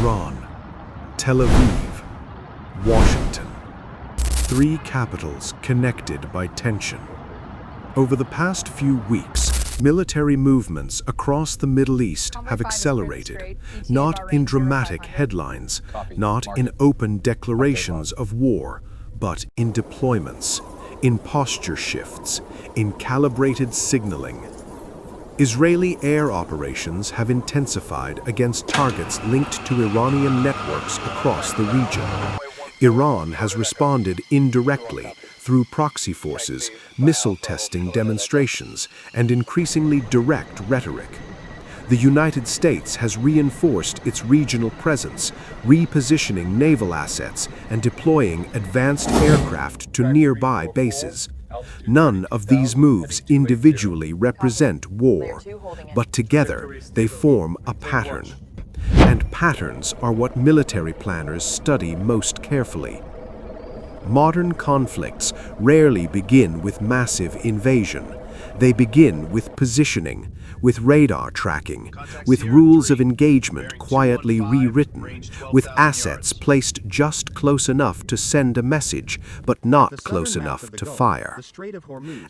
Tehran, Tel Aviv, Washington. Three capitals connected by tension. Over the past few weeks, military movements across the Middle East have accelerated, not in dramatic headlines, not in open declarations of war, but in deployments, in posture shifts, in calibrated signaling. Israeli air operations have intensified against targets linked to Iranian networks across the region. Iran has responded indirectly through proxy forces, missile testing demonstrations, and increasingly direct rhetoric. The United States has reinforced its regional presence, repositioning naval assets and deploying advanced aircraft to nearby bases. None of these moves individually represent war, but together they form a pattern. And patterns are what military planners study most carefully. Modern conflicts rarely begin with massive invasion. They begin with positioning, with radar tracking, with rules of engagement quietly rewritten, with assets placed just close enough to send a message, but not close enough to fire.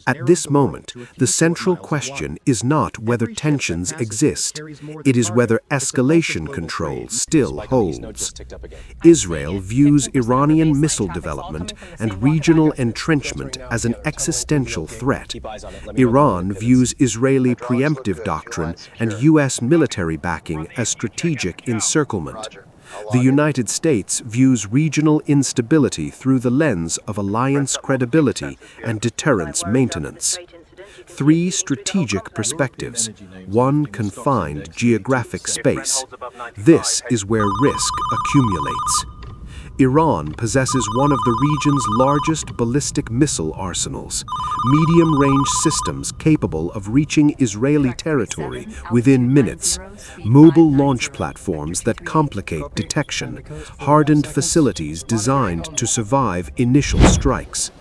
At this moment, the central question is not whether tensions exist. It is whether escalation control still holds. Israel views Iranian missile development and regional entrenchment as an existential threat. Iran views Israeli preemptive doctrine and U.S. military backing as strategic encirclement. The United States views regional instability through the lens of alliance credibility and deterrence maintenance. Three strategic perspectives, one confined geographic space. This is where risk accumulates. Iran possesses one of the region's largest ballistic missile arsenals, medium-range systems capable of reaching Israeli territory within minutes, mobile launch platforms that complicate detection, hardened facilities designed to survive initial strikes.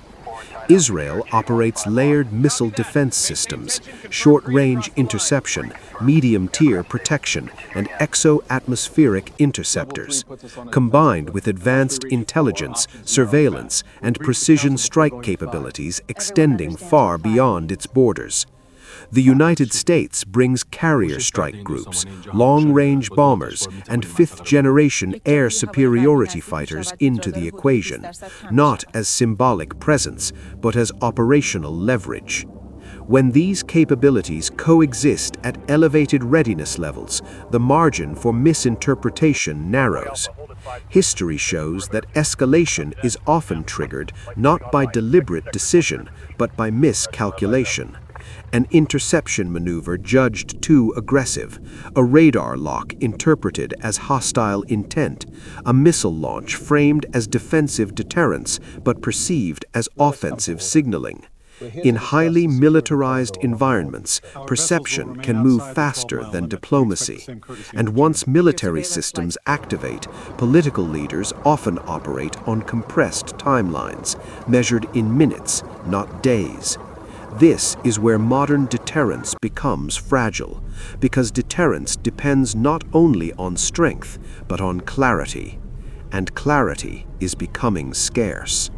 Israel operates layered missile defense systems, short-range interception, medium-tier protection, and exo-atmospheric interceptors, combined with advanced intelligence, surveillance, and precision strike capabilities extending far beyond its borders. The United States brings carrier strike groups, long-range bombers, and fifth-generation air superiority fighters into the equation, not as symbolic presence, but as operational leverage. When these capabilities coexist at elevated readiness levels, the margin for misinterpretation narrows. History shows that escalation is often triggered not by deliberate decision, but by miscalculation. An interception maneuver judged too aggressive, a radar lock interpreted as hostile intent, a missile launch framed as defensive deterrence but perceived as offensive signaling. In highly militarized environments, perception can move faster than diplomacy. And once military systems activate, political leaders often operate on compressed timelines, measured in minutes, not days. This is where modern deterrence becomes fragile, because deterrence depends not only on strength, but on clarity. And clarity is becoming scarce.